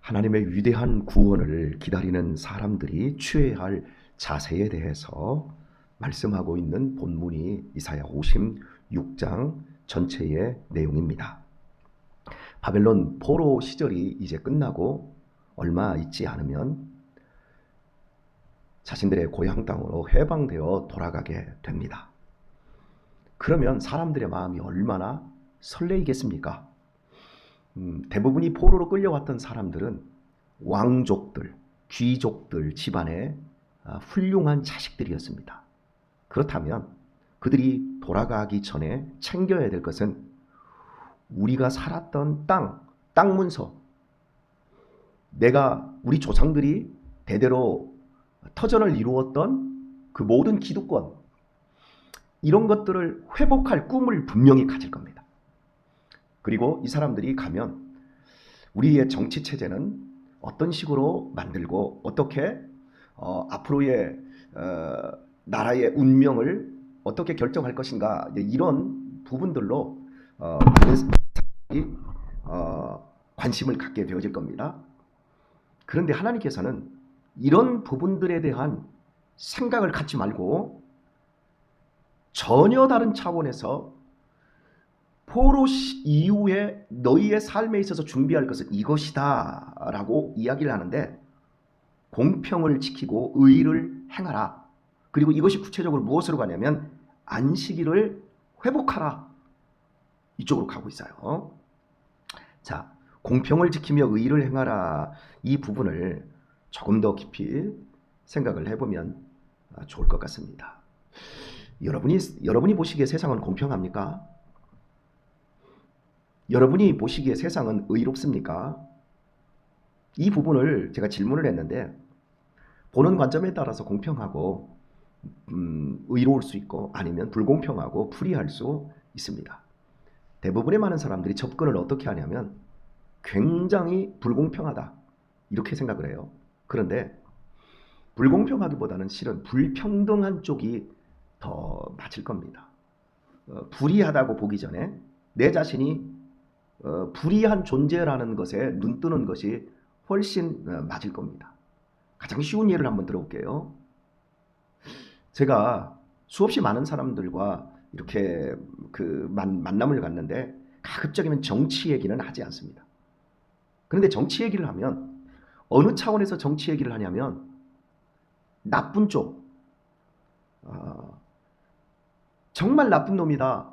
하나님의 위대한 구원을 기다리는 사람들이 취해야 할 자세에 대해서 말씀하고 있는 본문이 이사야 56장 전체의 내용입니다. 바벨론 포로 시절이 이제 끝나고 얼마 있지 않으면 자신들의 고향 땅으로 해방되어 돌아가게 됩니다. 그러면 사람들의 마음이 얼마나 설레이겠습니까? 대부분이 포로로 끌려왔던 사람들은 왕족들, 귀족들 집안의 훌륭한 자식들이었습니다. 그렇다면 그들이 돌아가기 전에 챙겨야 될 것은 우리가 살았던 땅 문서, 우리 조상들이 대대로 터전을 이루었던 그 모든 기득권, 이런 것들을 회복할 꿈을 분명히 가질 겁니다. 그리고 이 사람들이 가면 우리의 정치 체제는 어떤 식으로 만들고 어떻게 앞으로의 나라의 운명을 어떻게 결정할 것인가, 이런 부분들로 많은 사람들이 관심을 갖게 되어질 겁니다. 그런데 하나님께서는 이런 부분들에 대한 생각을 갖지 말고 전혀 다른 차원에서 포로 이후에 너희의 삶에 있어서 준비할 것은 이것이다 라고 이야기를 하는데, 공평을 지키고 의를 행하라. 그리고 이것이 구체적으로 무엇으로 가냐면 안식일을 회복하라. 이쪽으로 가고 있어요. 자, 공평을 지키며 의를 행하라, 이 부분을 조금 더 깊이 생각을 해보면 좋을 것 같습니다. 여러분이 보시기에 세상은 공평합니까? 여러분이 보시기에 세상은 의롭습니까? 이 부분을 제가 질문을 했는데, 보는 관점에 따라서 공평하고 의로울 수 있고, 아니면 불공평하고 불의할 수 있습니다. 대부분의 많은 사람들이 접근을 어떻게 하냐면 굉장히 불공평하다, 이렇게 생각을 해요. 그런데 불공평하기보다는 실은 불평등한 쪽이 더 맞을 겁니다. 불의하다고 보기 전에 내 자신이 불의한 존재라는 것에 눈뜨는 것이 훨씬 맞을 겁니다. 가장 쉬운 예를 한번 들어볼게요. 제가 수없이 많은 사람들과 이렇게 만남을 갖는데 가급적이면 정치 얘기는 하지 않습니다. 그런데 정치 얘기를 하면 어느 차원에서 정치 얘기를 하냐면 나쁜 쪽, 정말 나쁜 놈이다,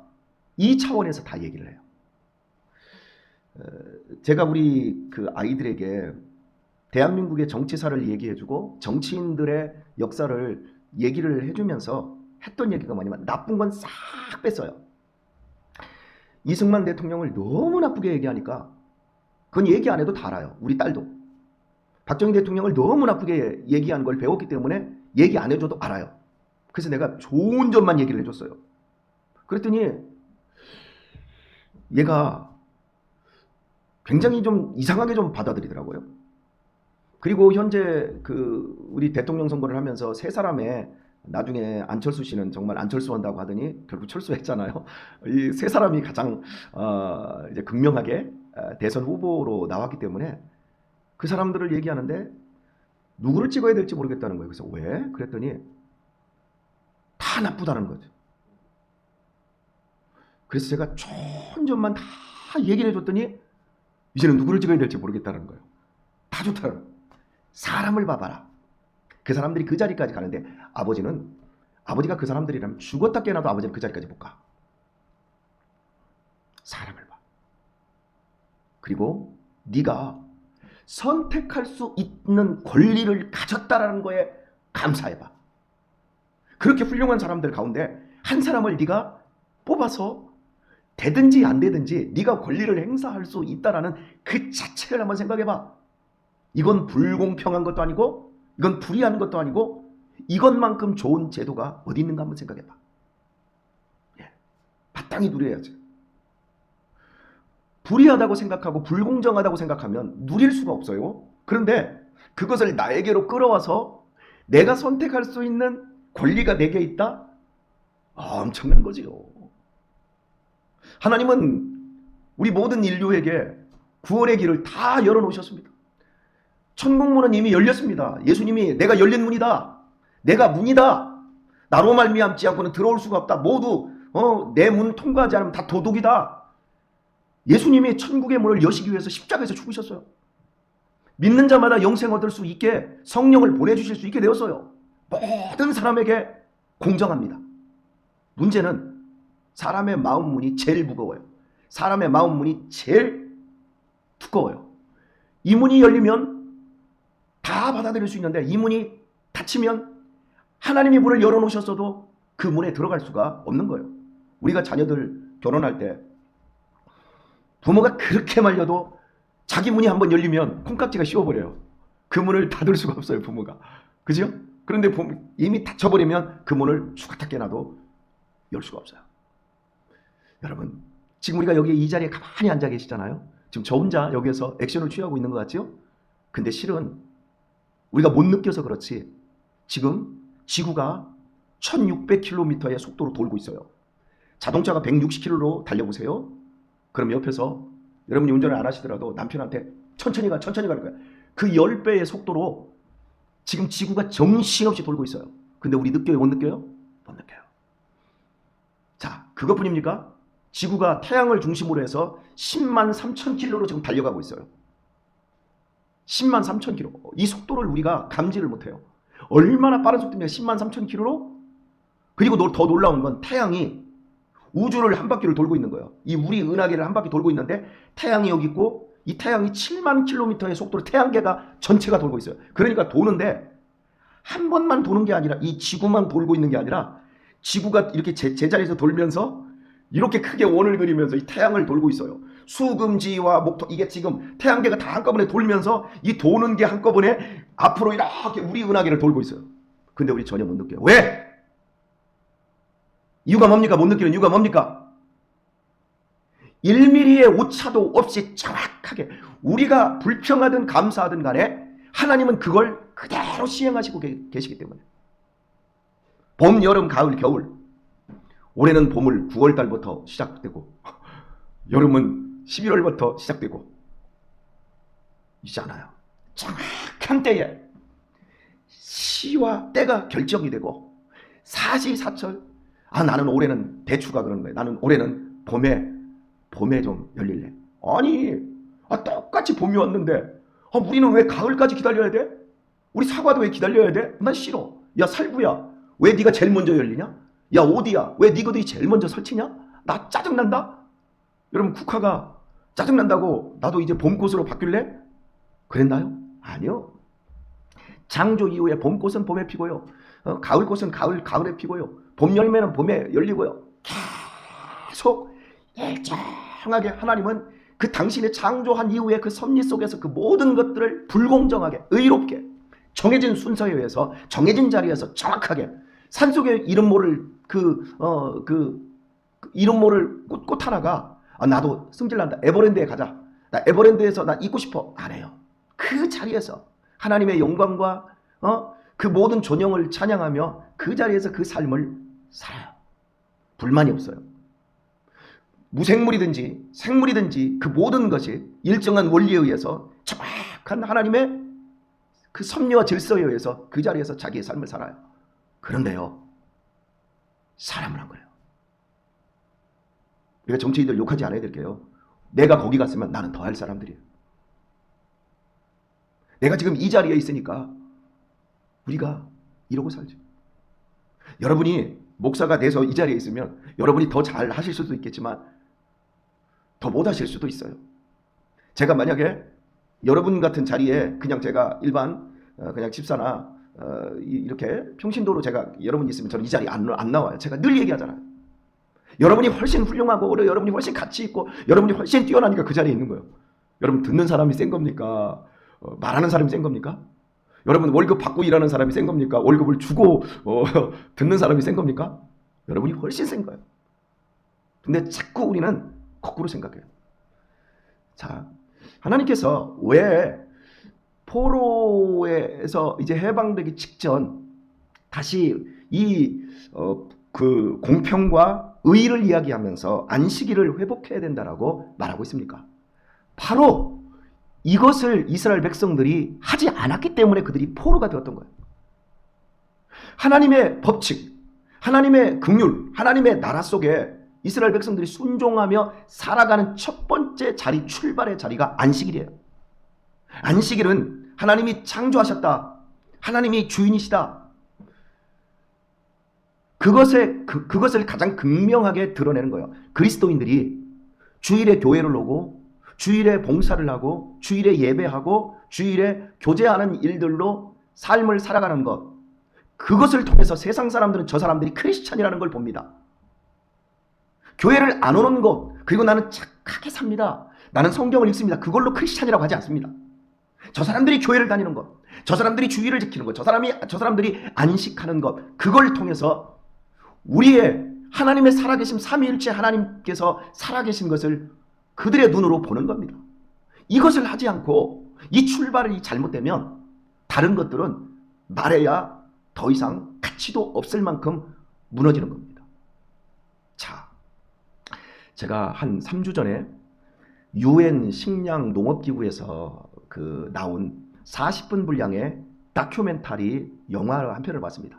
이 차원에서 다 얘기를 해요. 제가 우리 아이들에게 대한민국의 정치사를 얘기해주고 정치인들의 역사를 얘기를 해주면서 했던 얘기가 뭐냐면 나쁜 건 싹 뺐어요. 이승만 대통령을 너무 나쁘게 얘기하니까 그건 얘기 안 해도 다 알아요. 우리 딸도. 박정희 대통령을 너무 나쁘게 얘기한 걸 배웠기 때문에 얘기 안 해줘도 알아요. 그래서 내가 좋은 점만 얘기를 해줬어요. 그랬더니 얘가 굉장히 좀 이상하게 좀 받아들이더라고요. 그리고 현재 우리 대통령 선거를 하면서 세 사람의, 나중에 안철수 씨는 정말 안철수 한다고 하더니 결국 철수했잖아요. 이 세 사람이 가장 이제 극명하게 대선 후보로 나왔기 때문에 그 사람들을 얘기하는데 누구를 찍어야 될지 모르겠다는 거예요. 그래서 왜? 그랬더니 다 나쁘다는 거죠. 그래서 제가 좋은 점만 다 얘기를 해줬더니 이제는 누구를 찍어야 될지 모르겠다는 거예요. 다 좋다는 거예요. 사람을 봐봐라. 그 사람들이 그 자리까지 가는데 아버지가 그 사람들이라면 죽었다 깨어나도 아버지는 그 자리까지 못 가. 사람을 봐. 그리고 네가 선택할 수 있는 권리를 가졌다라는 거에 감사해봐. 그렇게 훌륭한 사람들 가운데 한 사람을 네가 뽑아서 되든지 안 되든지 네가 권리를 행사할 수 있다라는 그 자체를 한번 생각해봐. 이건 불공평한 것도 아니고 이건 불의한 것도 아니고 이것만큼 좋은 제도가 어디 있는가 한번 생각해봐. 마땅히 누려야지. 불의하다고 생각하고 불공정하다고 생각하면 누릴 수가 없어요. 그런데 그것을 나에게로 끌어와서 내가 선택할 수 있는 권리가 내게 있다? 엄청난 거지요. 하나님은 우리 모든 인류에게 구원의 길을 다 열어놓으셨습니다. 천국문은 이미 열렸습니다. 예수님이 내가 열린 문이다. 내가 문이다. 나로 말미암지 않고는 들어올 수가 없다. 모두 내 문 통과하지 않으면 다 도둑이다. 예수님이 천국의 문을 여시기 위해서 십자가에서 죽으셨어요. 믿는 자마다 영생 얻을 수 있게 성령을 보내주실 수 있게 되었어요. 모든 사람에게 공정합니다. 문제는 사람의 마음 문이 제일 무거워요. 사람의 마음 문이 제일 두꺼워요. 이 문이 열리면 다 받아들일 수 있는데 이 문이 닫히면 하나님이 문을 열어놓으셨어도 그 문에 들어갈 수가 없는 거예요. 우리가 자녀들 결혼할 때 부모가 그렇게 말려도 자기 문이 한번 열리면 콩깍지가 씌워버려요. 그 문을 닫을 수가 없어요, 부모가. 그죠? 그런데 이미 닫혀버리면 그 문을 수갑 깨놔도 열 수가 없어요. 여러분, 지금 우리가 여기 이 자리에 가만히 앉아 계시잖아요. 지금 저 혼자 여기에서 액션을 취하고 있는 것 같죠? 근데 실은 우리가 못 느껴서 그렇지 지금 지구가 1600km의 속도로 돌고 있어요. 자동차가 160km로 달려보세요. 그럼 옆에서 여러분이 운전을 안 하시더라도 남편한테 천천히 가는 거야. 그 10배의 속도로 지금 지구가 정신없이 돌고 있어요. 근데 우리 느껴요? 못 느껴요? 못 느껴요. 자, 그것뿐입니까? 지구가 태양을 중심으로 해서 10만 3천 킬로로 지금 달려가고 있어요. 10만 3천 킬로. 이 속도를 우리가 감지를 못해요. 얼마나 빠른 속도입니까? 10만 3천 킬로로? 그리고 더 놀라운 건 태양이 우주를 한 바퀴를 돌고 있는 거예요. 이 우리 은하계를 한 바퀴 돌고 있는데 태양이 여기 있고 이 태양이 7만 킬로미터의 속도로 태양계가 전체가 돌고 있어요. 그러니까 도는데 한 번만 도는 게 아니라 이 지구만 돌고 있는 게 아니라 지구가 이렇게 제자리에서 돌면서 이렇게 크게 원을 그리면서 이 태양을 돌고 있어요. 수금지와 목토, 이게 지금 태양계가 다 한꺼번에 돌면서 이 도는 게 한꺼번에 앞으로 이렇게 우리 은하계를 돌고 있어요. 근데 우리 전혀 못 느껴요. 왜? 이유가 뭡니까? 못 느끼는 이유가 뭡니까? 1mm의 오차도 없이 정확하게 우리가 불평하든 감사하든 간에 하나님은 그걸 그대로 시행하시고 계시기 때문에 봄, 여름, 가을, 겨울 올해는 봄을 9월달부터 시작되고 여름은 11월부터 시작되고 있잖아요. 정확한 때에 시와 때가 결정이 되고 사시사철 나는 올해는 대추가 그러는 거예요. 나는 올해는 봄에 좀 열릴래. 아니 똑같이 봄이 왔는데 우리는 왜 가을까지 기다려야 돼? 우리 사과도 왜 기다려야 돼? 난 싫어. 야 살구야, 왜 네가 제일 먼저 열리냐? 야 오디야, 왜 네거들이 제일 먼저 설치냐? 나 짜증난다. 여러분 국화가 짜증난다고 나도 이제 봄꽃으로 바뀔래? 그랬나요? 아니요. 창조 이후에 봄꽃은 봄에 피고요. 가을꽃은 가을에 피고요. 봄 열매는 봄에 열리고요. 계속 일정하게 하나님은 그 당신의 창조한 이후에 그 섭리 속에서 그 모든 것들을 불공정하게 의롭게 정해진 순서에 의해서 정해진 자리에서 정확하게 산속에 이름 모를 이름 모를 꽃 하나가 나도 승질난다. 에버랜드에 가자. 나 에버랜드에서 나 있고 싶어. 안 해요. 그 자리에서 하나님의 영광과 그 모든 존영을 찬양하며 그 자리에서 그 삶을 살아요. 불만이 없어요. 무생물이든지 생물이든지 그 모든 것이 일정한 원리에 의해서 정확한 하나님의 그 섭리와 질서에 의해서 그 자리에서 자기의 삶을 살아요. 그런데요, 사람은 한 거예요. 우리가 정치인들 욕하지 않아야 될게요. 내가 거기 갔으면 나는 더 할 사람들이에요. 내가 지금 이 자리에 있으니까 우리가 이러고 살죠. 여러분이 목사가 돼서 이 자리에 있으면 여러분이 더 잘 하실 수도 있겠지만 더 못 하실 수도 있어요. 제가 만약에 여러분 같은 자리에 그냥 제가 일반 그냥 집사나 이렇게 평신도로 제가 여러분이 있으면 저는 이 자리에 안 나와요. 제가 늘 얘기하잖아요. 여러분이 훨씬 훌륭하고 여러분이 훨씬 가치 있고 여러분이 훨씬 뛰어나니까 그 자리에 있는 거예요. 여러분 듣는 사람이 센 겁니까? 말하는 사람이 센 겁니까? 여러분 월급 받고 일하는 사람이 센 겁니까? 월급을 주고 듣는 사람이 센 겁니까? 여러분이 훨씬 센 거예요. 근데 자꾸 우리는 거꾸로 생각해요. 자, 하나님께서 왜 포로에서 이제 해방되기 직전 다시 그 공평과 의를 이야기하면서 안식일을 회복해야 된다라고 말하고 있습니까? 바로 이것을 이스라엘 백성들이 하지 않았기 때문에 그들이 포로가 되었던 거예요. 하나님의 법칙, 하나님의 긍휼, 하나님의 나라 속에 이스라엘 백성들이 순종하며 살아가는 첫 번째 자리, 출발의 자리가 안식일이에요. 안식일은 하나님이 창조하셨다, 하나님이 주인이시다, 그것을 가장 극명하게 드러내는 거예요. 그리스도인들이 주일에 교회를 오고 주일에 봉사를 하고 주일에 예배하고 주일에 교제하는 일들로 삶을 살아가는 것, 그것을 통해서 세상 사람들은 저 사람들이 크리스찬이라는 걸 봅니다. 교회를 안 오는 것, 그리고 나는 착하게 삽니다, 나는 성경을 읽습니다, 그걸로 크리스찬이라고 하지 않습니다. 저 사람들이 교회를 다니는 것, 저 사람들이 주일을 지키는 것, 저 사람들이 안식하는 것, 그걸 통해서 우리의 하나님의 살아계심, 삼위일체 하나님께서 살아계신 것을 그들의 눈으로 보는 겁니다. 이것을 하지 않고 이 출발이 잘못되면 다른 것들은 말해야 더 이상 가치도 없을 만큼 무너지는 겁니다. 자, 제가 한 3주 전에 UN 식량 농업기구에서 나온 40분 분량의 다큐멘터리 영화 한 편을 봤습니다.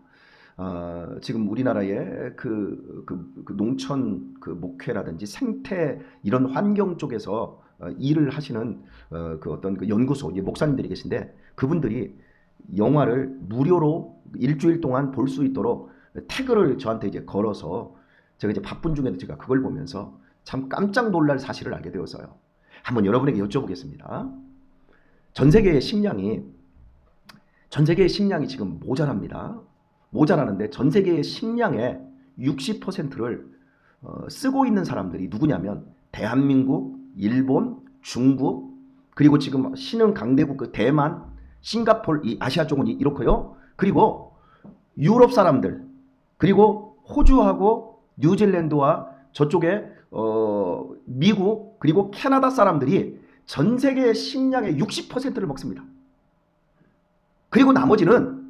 지금 우리나라의 농촌 목회라든지 생태 이런 환경 쪽에서 일을 하시는 어떤 연구소 목사님들이 계신데, 그분들이 영화를 무료로 일주일 동안 볼 수 있도록 태그를 저한테 이제 걸어서, 제가 이제 바쁜 중에도 제가 그걸 보면서 참 깜짝 놀랄 사실을 알게 되어서요. 한번 여러분에게 여쭤보겠습니다. 전 세계의 식량이 지금 모자라는데 전 세계의 식량의 60%를 쓰고 있는 사람들이 누구냐면 대한민국, 일본, 중국, 그리고 지금 신흥 강대국 대만, 싱가포르, 이 아시아 쪽은 이렇고요. 그리고 유럽 사람들, 그리고 호주하고 뉴질랜드와 저쪽에 미국, 그리고 캐나다 사람들이 전 세계의 식량의 60%를 먹습니다. 그리고 나머지는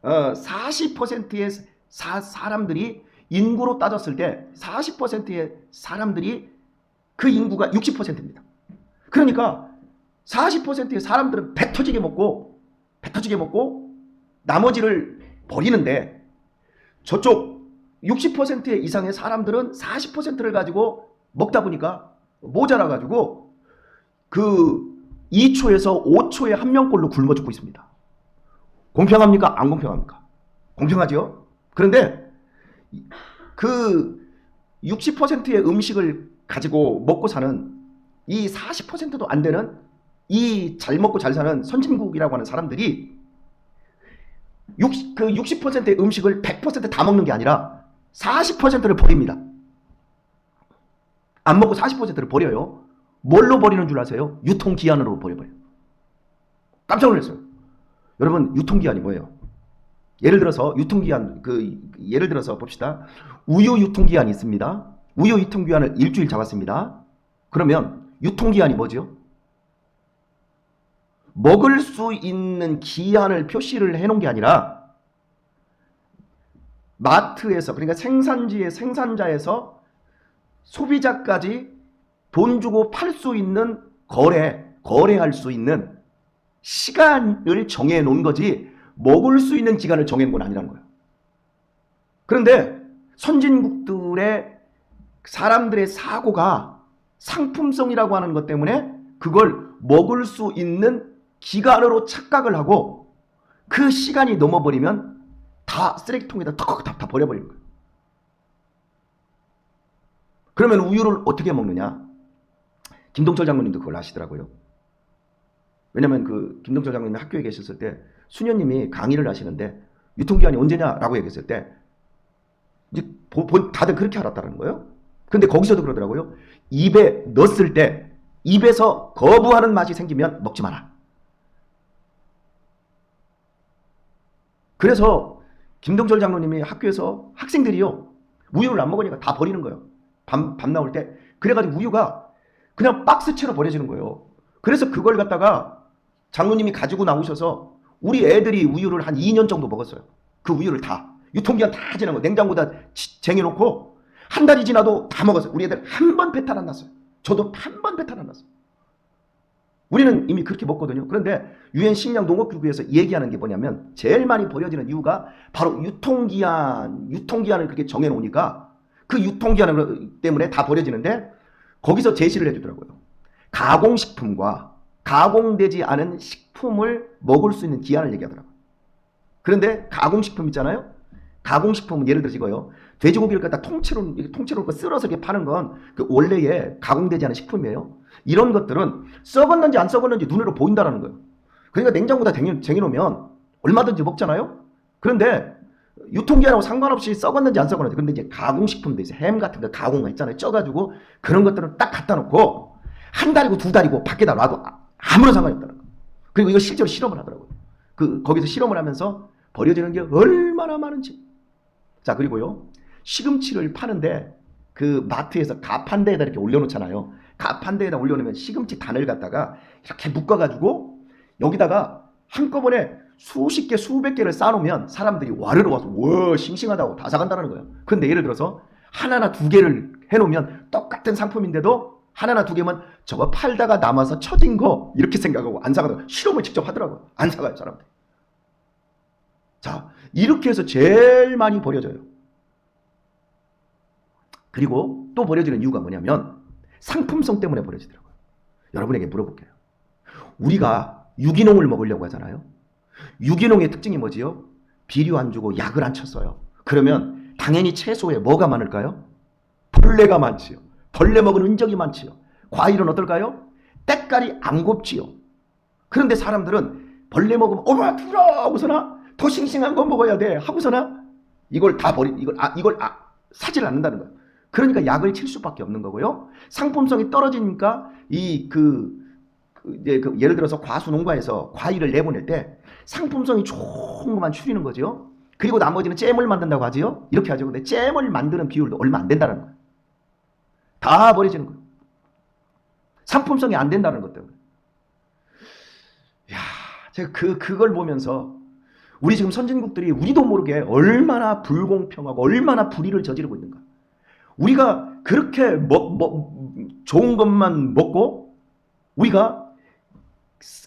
40%의 사람들이, 인구로 따졌을 때 40%의 사람들이, 그 인구가 60%입니다. 그러니까 40%의 사람들은 배 터지게 먹고 나머지를 버리는데, 저쪽 60% 이상의 사람들은 40%를 가지고 먹다 보니까 모자라가지고 2초에서 5초에 한 명꼴로 굶어 죽고 있습니다. 공평합니까? 안 공평합니까? 공평하죠? 그런데 60%의 음식을 가지고 먹고 사는 이 40%도 안 되는 이 잘 먹고 잘 사는 선진국이라고 하는 사람들이 60%의 음식을 100% 다 먹는 게 아니라 40%를 버립니다. 안 먹고 40%를 버려요. 뭘로 버리는 줄 아세요? 유통기한으로 버려버려요. 깜짝 놀랐어요. 여러분, 유통기한이 뭐예요? 예를 들어서 예를 들어서 봅시다. 우유 유통기한이 있습니다. 우유 유통기한을 일주일 잡았습니다. 그러면 유통기한이 뭐죠? 먹을 수 있는 기한을 표시를 해놓은 게 아니라 마트에서, 그러니까 생산지의 생산자에서 소비자까지 돈 주고 팔 수 있는 거래할 수 있는 시간을 정해 놓은 거지, 먹을 수 있는 기간을 정해 놓은 건 아니라는 거예요. 그런데 선진국들의 사람들의 사고가 상품성이라고 하는 것 때문에 그걸 먹을 수 있는 기간으로 착각을 하고, 그 시간이 넘어버리면 다 쓰레기통에다 턱 다 버려버리는 거예요. 그러면 우유를 어떻게 먹느냐? 김동철 장로님도 그걸 아시더라고요. 왜냐면 김동철 장로님이 학교에 계셨을 때 수녀님이 강의를 하시는데 유통기한이 언제냐라고 얘기했을 때 이제 다들 그렇게 알았다는 거예요. 근데 거기서도 그러더라고요. 입에 넣었을 때 입에서 거부하는 맛이 생기면 먹지 마라. 그래서 김동철 장로님이 학교에서 학생들이요, 우유를 안 먹으니까 다 버리는 거예요. 밤 나올 때. 그래가지고 우유가 그냥 박스채로 버려지는 거예요. 그래서 그걸 갖다가 장로님이 가지고 나오셔서 우리 애들이 우유를 한 2년 정도 먹었어요. 그 우유를 다. 유통기한 다 지난 거 냉장고에다 쟁여놓고 한 달이 지나도 다 먹었어요. 우리 애들 한 번 배탈 안 났어요. 저도 한 번 배탈 안 났어요. 우리는 이미 그렇게 먹거든요. 그런데 유엔 식량 농업기구에서 얘기하는 게 뭐냐면 제일 많이 버려지는 이유가 바로 유통기한을 그렇게 정해놓으니까 그 유통기한 때문에 다 버려지는데 거기서 제시를 해주더라고요. 가공식품과 가공되지 않은 식품을 먹을 수 있는 기한을 얘기하더라고요. 그런데 가공식품 있잖아요. 가공식품은 예를 들어서 이거요. 돼지고기를 갖다 통째로 쓸어서 이렇게 파는 건 그 원래의 가공되지 않은 식품이에요. 이런 것들은 썩었는지 안 썩었는지 눈으로 보인다는 거예요. 그러니까 냉장고에다 쟁여놓으면 얼마든지 먹잖아요. 그런데 유통기한하고 상관없이 썩었는지 안 썩었는지. 근데 이제 가공식품도 있어요. 햄 같은 거 가공했잖아요. 쪄가지고 그런 것들은 딱 갖다 놓고 한 달이고 두 달이고 밖에다 놔도 아무런 상관이 없다는 거예요. 그리고 이거 실제로 실험을 하더라고요. 거기서 실험을 하면서 버려지는 게 얼마나 많은지. 자, 그리고요. 시금치를 파는데 그 마트에서 가판대에다 이렇게 올려놓잖아요. 가판대에다 올려놓으면 시금치 단을 갖다가 이렇게 묶어가지고 여기다가 한꺼번에 수십 개, 수백 개를 쌓아놓으면 사람들이 와르르 와서 와 싱싱하다고 다 사간다는 거예요. 근데 예를 들어서 하나나 두 개를 해놓으면 똑같은 상품인데도 하나나 두 개면 저거 팔다가 남아서 처진 거 이렇게 생각하고 안 사가다가 실험을 직접 하더라고요. 안 사가요, 사람들. 자, 이렇게 해서 제일 많이 버려져요. 그리고 또 버려지는 이유가 뭐냐면 상품성 때문에 버려지더라고요. 여러분에게 물어볼게요. 우리가 유기농을 먹으려고 하잖아요. 유기농의 특징이 뭐지요? 비료 안 주고 약을 안 쳤어요. 그러면 당연히 채소에 뭐가 많을까요? 벌레가 많지요. 벌레 먹은 흔적이 많지요. 과일은 어떨까요? 때깔이 안 곱지요. 그런데 사람들은 벌레 먹으면 어머 두라 하고서나 더 싱싱한 거 먹어야 돼 하고서나 이걸 다 사질 않는다는 거예요. 그러니까 약을 칠 수밖에 없는 거고요. 상품성이 떨어지니까 예를 들어서 과수 농가에서 과일을 내보낼 때 상품성이 좋은 것만 추리는 거죠. 그리고 나머지는 잼을 만든다고 하지요. 이렇게 하죠. 근데 잼을 만드는 비율도 얼마 안 된다는 거예요. 다 버려지는 거예요. 상품성이 안 된다는 것 때문에. 야, 제가 그걸 보면서 우리 지금 선진국들이 우리도 모르게 얼마나 불공평하고 얼마나 불의를 저지르고 있는가. 우리가 그렇게 좋은 것만 먹고 우리가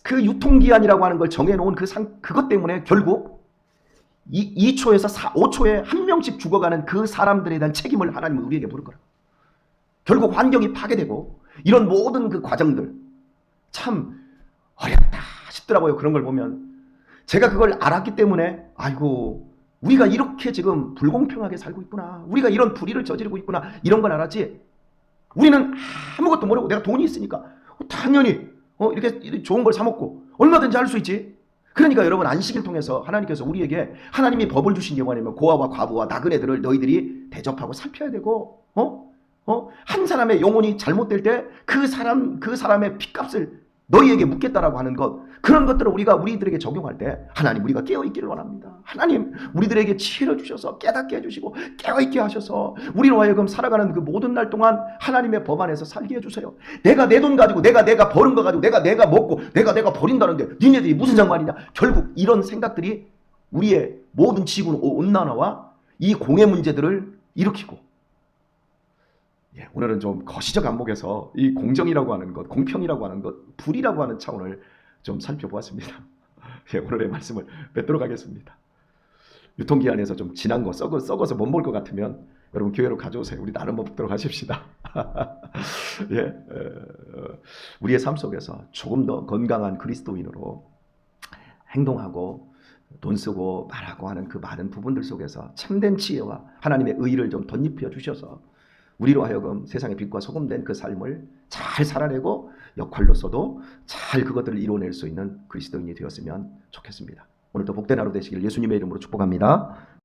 그 유통기한이라고 하는 걸 정해놓은 그것 때문에 결국 2초에서 5초에 한 명씩 죽어가는 그 사람들에 대한 책임을 하나님은 우리에게 물을 거라고. 결국 환경이 파괴되고 이런 모든 그 과정들 참 어렵다 싶더라고요. 그런 걸 보면 제가 그걸 알았기 때문에 아이고 우리가 이렇게 지금 불공평하게 살고 있구나. 우리가 이런 불의를 저지르고 있구나. 이런 걸 알았지. 우리는 아무것도 모르고 내가 돈이 있으니까 당연히 이렇게 좋은 걸 사 먹고 얼마든지 할 수 있지. 그러니까 여러분 안식일 통해서 하나님께서 우리에게 하나님이 법을 주신 게 뭐냐면 고아와 과부와 나그네들을 너희들이 대접하고 살펴야 되고 한 사람의 영혼이 잘못될 때 그 사람의 핏값을 너희에게 묻겠다라고 하는 것, 그런 것들을 우리들에게 적용할 때 하나님 우리가 깨어있기를 원합니다. 하나님 우리들에게 지혜를 주셔서 깨닫게 해주시고 깨어있게 하셔서 우리로 하여금 살아가는 그 모든 날 동안 하나님의 법 안에서 살게 해주세요. 내가 내 돈 가지고 내가 버는 거 가지고 내가 먹고 내가 버린다는데 니네들이 무슨 상관이냐. 결국 이런 생각들이 우리의 모든 지구 온난화와 이 공해 문제들을 일으키고, 오늘은 좀 거시적 안목에서 이 공정이라고 하는 것, 공평이라고 하는 것, 불이라고 하는 차원을 좀 살펴보았습니다. 오늘의 말씀을 맺도록 하겠습니다. 유통기한에서 좀 지난 거 썩어서 못 먹을 것 같으면 여러분 교회로 가져오세요. 우리 나눠 먹도록 하십시다. 우리의 삶 속에서 조금 더 건강한 그리스도인으로 행동하고 돈 쓰고 말하고 하는 그 많은 부분들 속에서 참된 지혜와 하나님의 의를 좀 덧입혀 주셔서 우리로 하여금 세상의 빛과 소금 된 그 삶을 잘 살아내고 역할로서도 잘 그것들을 이뤄낼 수 있는 그리스도인이 되었으면 좋겠습니다. 오늘도 복된 하루 되시길 예수님의 이름으로 축복합니다.